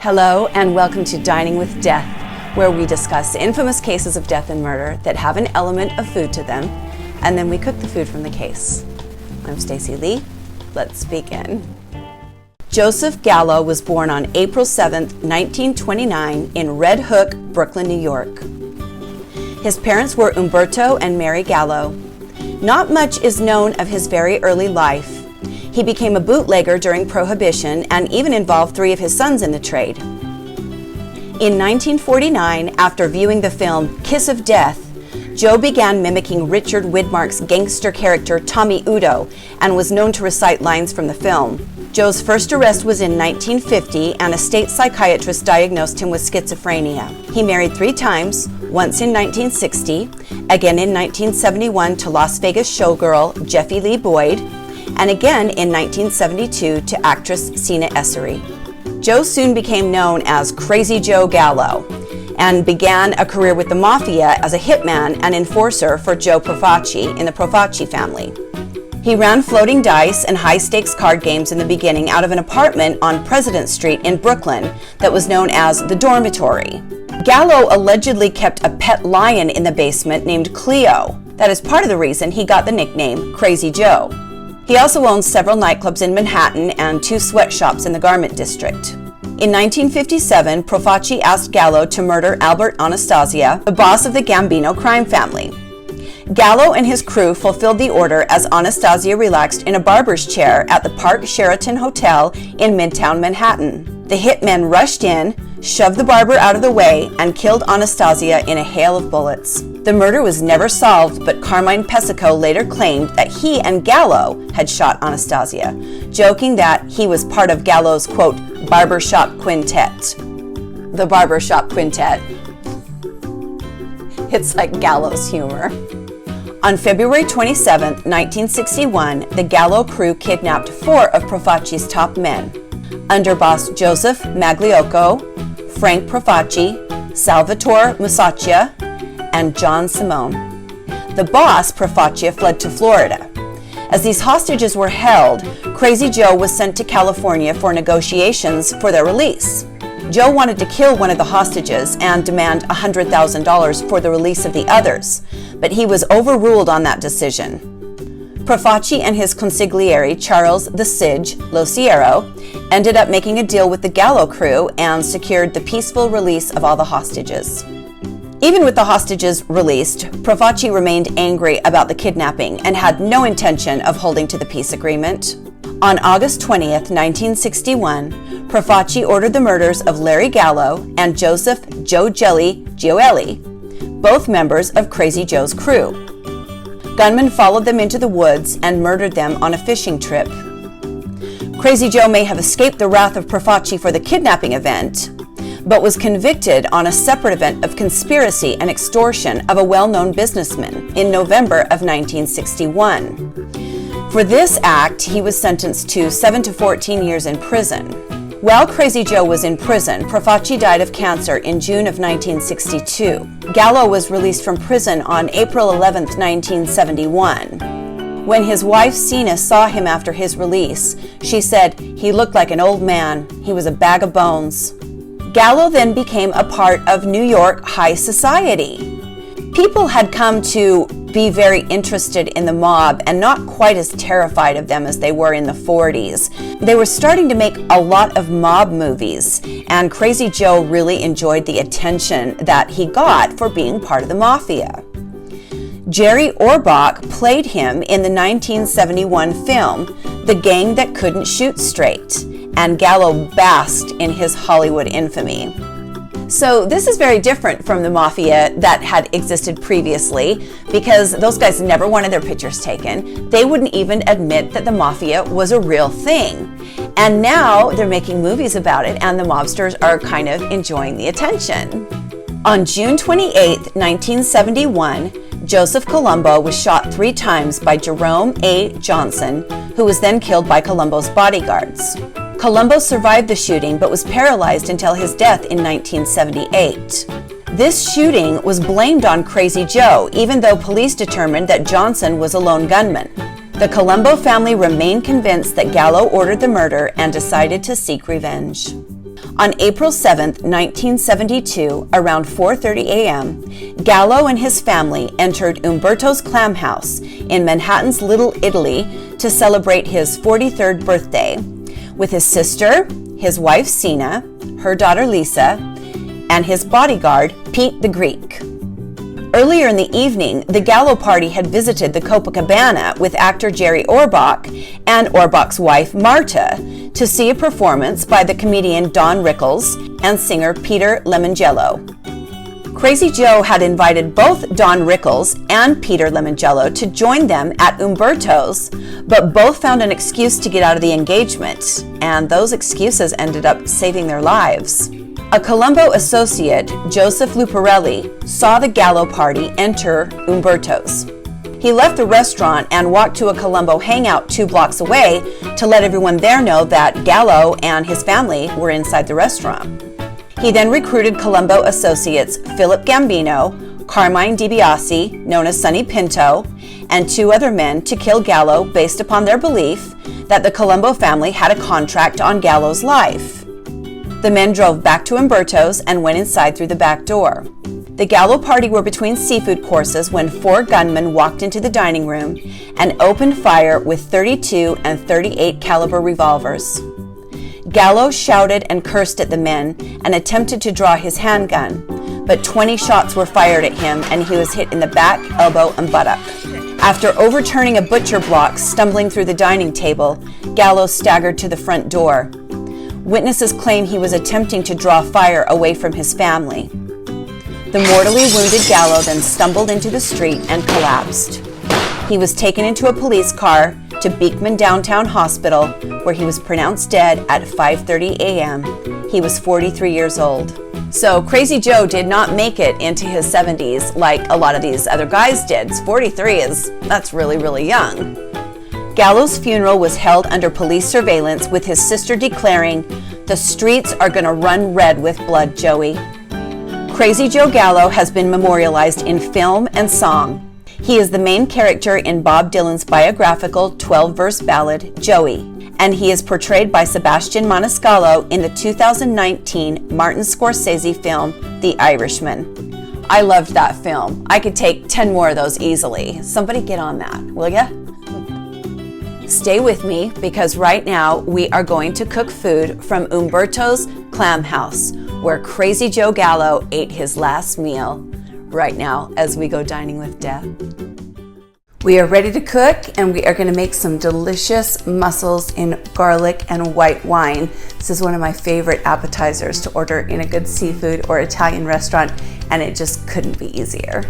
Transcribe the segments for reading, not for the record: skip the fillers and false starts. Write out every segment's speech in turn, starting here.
Hello and welcome to Dining with Death, where we discuss infamous cases of death and murder that have an element of food to them, and then we cook the food from the case. I'm Stacy Lee. Let's begin. Joseph Gallo was born on April 7, 1929 in Red Hook, Brooklyn, New York. His parents were Umberto and Mary Gallo. Not much is known of his very early life. He became a bootlegger during Prohibition and even involved 3 of his sons in the trade. In 1949, after viewing the film Kiss of Death, Joe began mimicking Richard Widmark's gangster character Tommy Udo and was known to recite lines from the film. Joe's first arrest was in 1950 and a state psychiatrist diagnosed him with schizophrenia. He married 3 times, once in 1960, again in 1971 to Las Vegas showgirl Jeffy Lee Boyd, and again in 1972 to actress Sina Essery. Joe soon became known as Crazy Joe Gallo and began a career with the Mafia as a hitman and enforcer for Joe Profaci in the Profaci family. He ran floating dice and high-stakes card games in the beginning out of an apartment on President Street in Brooklyn that was known as the Dormitory. Gallo allegedly kept a pet lion in the basement named Cleo. That is part of the reason he got the nickname Crazy Joe. He also owns several nightclubs in Manhattan and 2 sweatshops in the Garment District. In 1957, Profaci asked Gallo to murder Albert Anastasia, the boss of the Gambino crime family. Gallo and his crew fulfilled the order as Anastasia relaxed in a barber's chair at the Park Sheraton Hotel in Midtown Manhattan. The hitmen rushed in, shoved the barber out of the way, and killed Anastasia in a hail of bullets. The murder was never solved, but Carmine Pesico later claimed that he and Gallo had shot Anastasia, joking that he was part of Gallo's, quote, barbershop quintet. The barbershop quintet. It's like Gallo's humor. On February 27, 1961, the Gallo crew kidnapped 4 of Profaci's top men, underboss Joseph Magliocco, Frank Profaci, Salvatore Musacchia, and John Simone. The boss, Profaci, fled to Florida. As these hostages were held, Crazy Joe was sent to California for negotiations for their release. Joe wanted to kill one of the hostages and demand $100,000 for the release of the others, but he was overruled on that decision. Profaci and his consigliere, Charles the Sige Lociero, ended up making a deal with the Gallo crew and secured the peaceful release of all the hostages. Even with the hostages released, Profaci remained angry about the kidnapping and had no intention of holding to the peace agreement. On August 20th, 1961, Profaci ordered the murders of Larry Gallo and Joseph Joe Jelly Gioeli, both members of Crazy Joe's crew. Gunmen followed them into the woods and murdered them on a fishing trip. Crazy Joe may have escaped the wrath of Profaci for the kidnapping event, but was convicted on a separate event of conspiracy and extortion of a well-known businessman in November of 1961. For this act, he was sentenced to 7 to 14 years in prison. While Crazy Joe was in prison, Profaci died of cancer in June of 1962. Gallo was released from prison on April 11, 1971. When his wife Sina saw him after his release, she said, "He looked like an old man. He was a bag of bones." Gallo then became a part of New York high society. People had come to be very interested in the mob and not quite as terrified of them as they were in the 40s. They were starting to make a lot of mob movies, and Crazy Joe really enjoyed the attention that he got for being part of the Mafia. Jerry Orbach played him in the 1971 film The Gang That Couldn't Shoot Straight, and Gallo basked in his Hollywood infamy. So this is very different from the Mafia that had existed previously, because those guys never wanted their pictures taken. They wouldn't even admit that the Mafia was a real thing. And now they're making movies about it, and the mobsters are kind of enjoying the attention. On June 28, 1971, Joseph Colombo was shot 3 times by Jerome A. Johnson, who was then killed by Colombo's bodyguards. Colombo survived the shooting but was paralyzed until his death in 1978. This shooting was blamed on Crazy Joe, even though police determined that Johnson was a lone gunman. The Colombo family remained convinced that Gallo ordered the murder and decided to seek revenge. On April 7, 1972, around 4:30 a.m., Gallo and his family entered Umberto's Clam house in Manhattan's Little Italy to celebrate his 43rd birthday with his sister, his wife Sina, her daughter Lisa, and his bodyguard, Pete the Greek. Earlier in the evening, the Gallo party had visited the Copacabana with actor Jerry Orbach and Orbach's wife Marta to see a performance by the comedian Don Rickles and singer Peter Lemongello. Crazy Joe had invited both Don Rickles and Peter Lemongello to join them at Umberto's, but both found an excuse to get out of the engagement, and those excuses ended up saving their lives. A Colombo associate, Joseph Luparelli, saw the Gallo party enter Umberto's. He left the restaurant and walked to a Colombo hangout 2 blocks away to let everyone there know that Gallo and his family were inside the restaurant. He then recruited Colombo associates Philip Gambino, Carmine DiBiase, known as Sonny Pinto, and 2 other men to kill Gallo based upon their belief that the Colombo family had a contract on Gallo's life. The men drove back to Umberto's and went inside through the back door. The Gallo party were between seafood courses when 4 gunmen walked into the dining room and opened fire with 32 and 38 caliber revolvers. Gallo shouted and cursed at the men and attempted to draw his handgun, but 20 shots were fired at him and he was hit in the back, elbow, and buttock. After overturning a butcher block, stumbling through the dining table, Gallo staggered to the front door. Witnesses claim he was attempting to draw fire away from his family. The mortally wounded Gallo then stumbled into the street and collapsed. He was taken into a police car to Beekman Downtown Hospital, where he was pronounced dead at 5:30 a.m. He was 43 years old. So Crazy Joe did not make it into his 70s like a lot of these other guys did. 43 that's really, really young. Gallo's funeral was held under police surveillance with his sister declaring, "The streets are gonna run red with blood, Joey." Crazy Joe Gallo has been memorialized in film and song. He is the main character in Bob Dylan's biographical 12-verse ballad, Joey, and he is portrayed by Sebastian Maniscalco in the 2019 Martin Scorsese film, The Irishman. I loved that film. I could take 10 more of those easily. Somebody get on that, will ya? Stay with me because right now we are going to cook food from Umberto's Clam House, where Crazy Joe Gallo ate his last meal right now as we go dining with death. We are ready to cook and we are going to make some delicious mussels in garlic and white wine. This is one of my favorite appetizers to order in a good seafood or Italian restaurant, and it just couldn't be easier.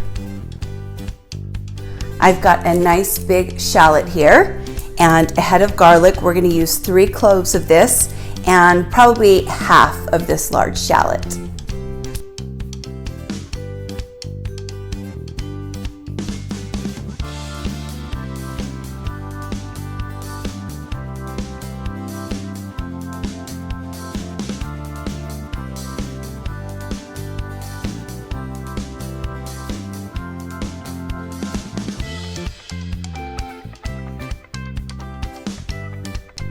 I've got a nice big shallot here. And a head of garlic. We're going to use 3 cloves of this and probably half of this large shallot.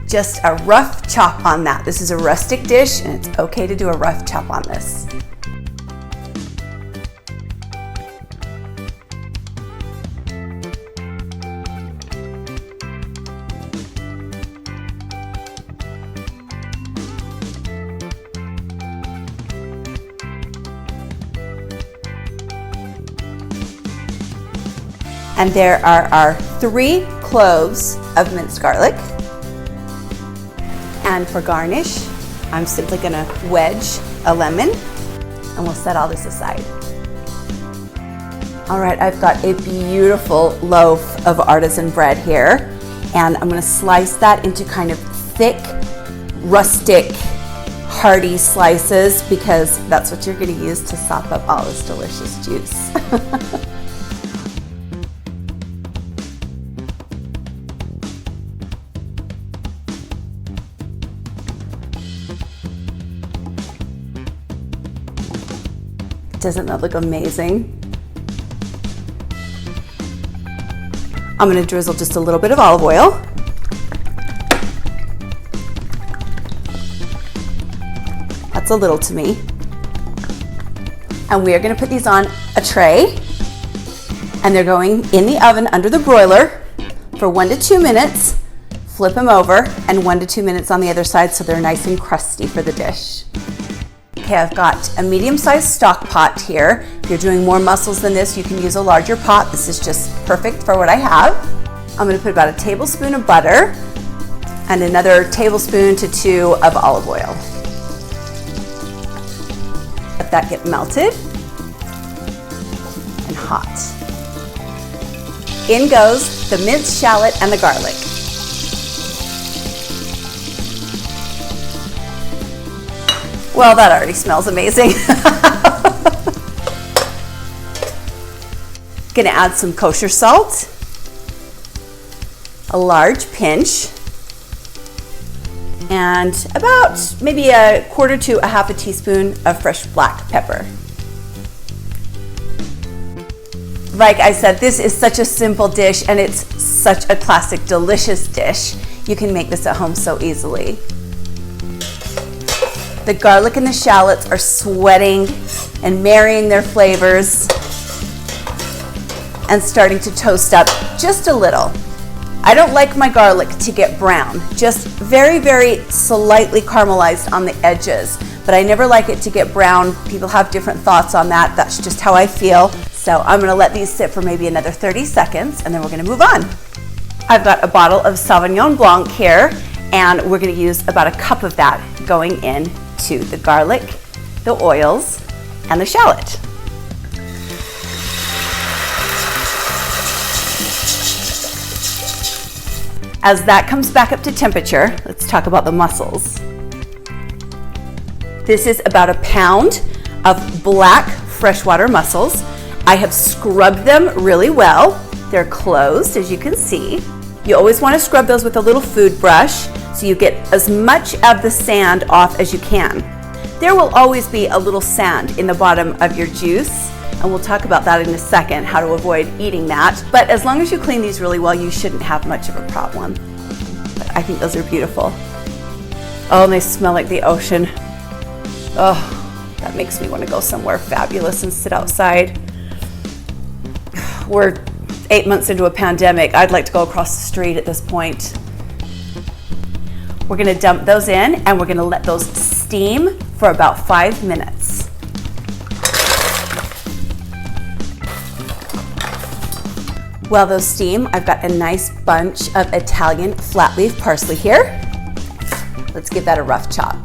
Just a rough chop on that. This is a rustic dish and it's okay to do a rough chop on this. And there are our 3 cloves of minced garlic. And for garnish, I'm simply gonna wedge a lemon and we'll set all this aside. All right, I've got a beautiful loaf of artisan bread here, and I'm gonna slice that into kind of thick, rustic, hearty slices because that's what you're gonna use to sop up all this delicious juice. Doesn't that look amazing? I'm going to drizzle just a little bit of olive oil. That's a little to me. And we are gonna put these on a tray, and they're going in the oven under the broiler for 1 to 2 minutes. Flip them over, and 1 to 2 minutes on the other side so they're nice and crusty for the dish. Okay, I've got a medium-sized stock pot here. If you're doing more mussels than this, you can use a larger pot. This is just perfect for what I have. I'm gonna put about a tablespoon of butter and another tablespoon to 2 of olive oil. Let that get melted and hot. In goes the minced shallot and the garlic. Well, that already smells amazing. Gonna add some kosher salt, a large pinch, and about maybe a quarter to a half a teaspoon of fresh black pepper. Like I said, this is such a simple dish, and it's such a classic, delicious dish. You can make this at home so easily. The garlic and the shallots are sweating and marrying their flavors and starting to toast up just a little. I don't like my garlic to get brown, just very, very slightly caramelized on the edges, but I never like it to get brown. People have different thoughts on that. That's just how I feel. So I'm gonna let these sit for maybe another 30 seconds, and then we're gonna move on. I've got a bottle of Sauvignon Blanc here, and we're gonna use about a cup of that going in to the garlic, the oils, and the shallot. As that comes back up to temperature, let's talk about the mussels. This is about a pound of black freshwater mussels. I have scrubbed them really well. They're closed, as you can see. You always want to scrub those with a little food brush so you get as much of the sand off as you can. There will always be a little sand in the bottom of your juice, and we'll talk about that in a second, how to avoid eating that. But as long as you clean these really well, you shouldn't have much of a problem. But I think those are beautiful. Oh, and they smell like the ocean. Oh, that makes me want to go somewhere fabulous and sit outside. We're 8 months into a pandemic. I'd like to go across the street at this point. We're gonna dump those in, and we're gonna let those steam for about 5 minutes. While those steam, I've got a nice bunch of Italian flat leaf parsley here. Let's give that a rough chop.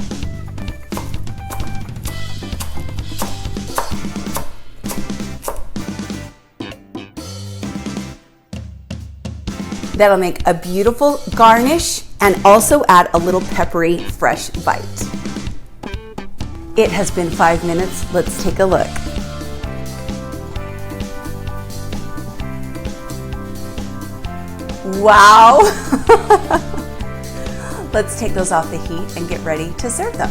That'll make a beautiful garnish and also add a little peppery, fresh bite. It has been 5 minutes. Let's take a look. Wow! Let's take those off the heat and get ready to serve them.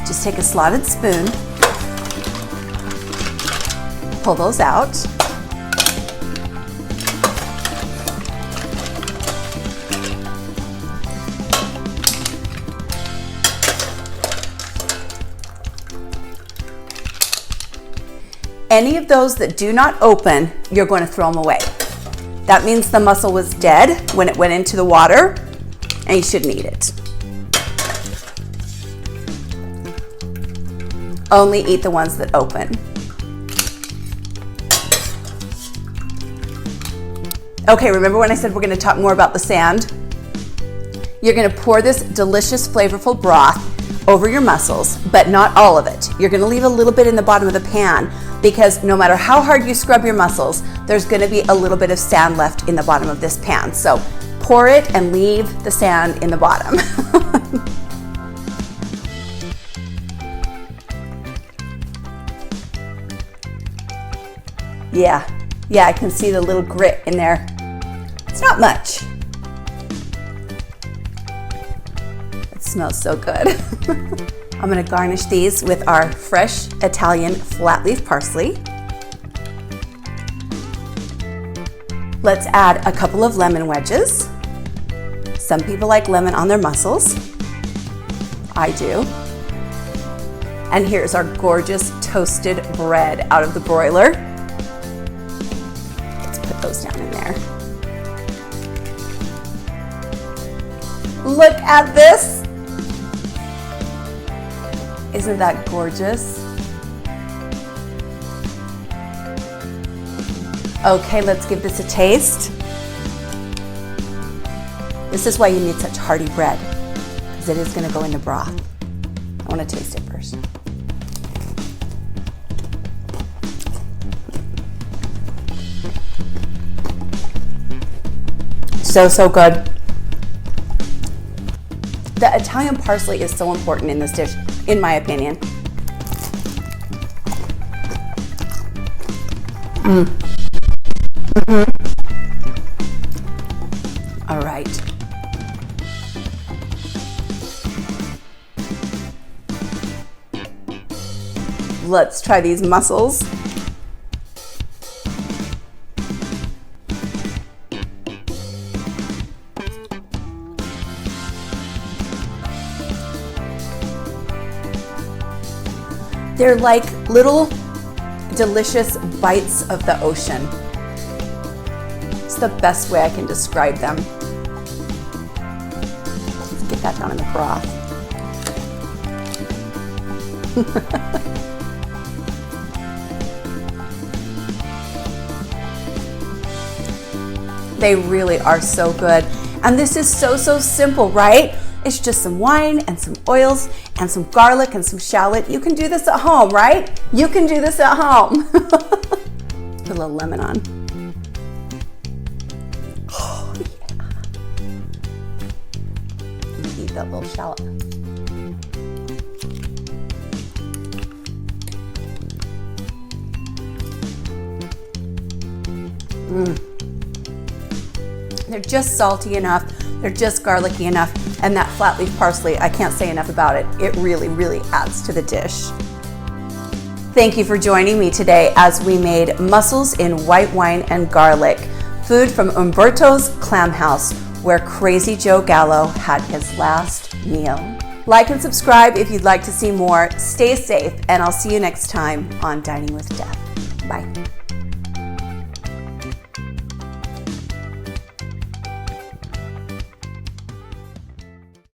Just take a slotted spoon, pull those out. Any of those that do not open, you're going to throw them away. That means the mussel was dead when it went into the water, and you shouldn't eat it. Only eat the ones that open. Okay, remember when I said we're going to talk more about the sand? You're going to pour this delicious, flavorful broth over your mussels, but not all of it. You're going to leave a little bit in the bottom of the pan, because no matter how hard you scrub your mussels, there's going to be a little bit of sand left in the bottom of this pan. So pour it and leave the sand in the bottom. Yeah, I can see the little grit in there. It's not much. It smells so good. I'm going to garnish these with our fresh Italian flat leaf parsley. Let's add a couple of lemon wedges. Some people like lemon on their mussels. I do. And here's our gorgeous toasted bread out of the broiler. Let's put those down in there. Look at this. Isn't that gorgeous? Okay, let's give this a taste. This is why you need such hearty bread, because it is going to go in the broth. I want to taste it first. So good. The Italian parsley is so important in this dish, in my opinion. All right. Let's try these mussels. They're like little delicious bites of the ocean. It's the best way I can describe them. Let's get that down in the broth. They really are so good. And this is so simple, right? It's just some wine and some oils and some garlic and some shallot. You can do this at home, right? You can do this at home. Put a little lemon on. Oh, yeah. Eat that little shallot. They're just salty enough. They're just garlicky enough. And that flat leaf parsley, I can't say enough about it. It really adds to the dish. Thank you for joining me today as we made mussels in white wine and garlic, food from Umberto's Clam House, where crazy Joe Gallo had his last meal. Like and subscribe if you'd like to see more. Stay safe, and I'll see you next time on Dining with Death. Bye.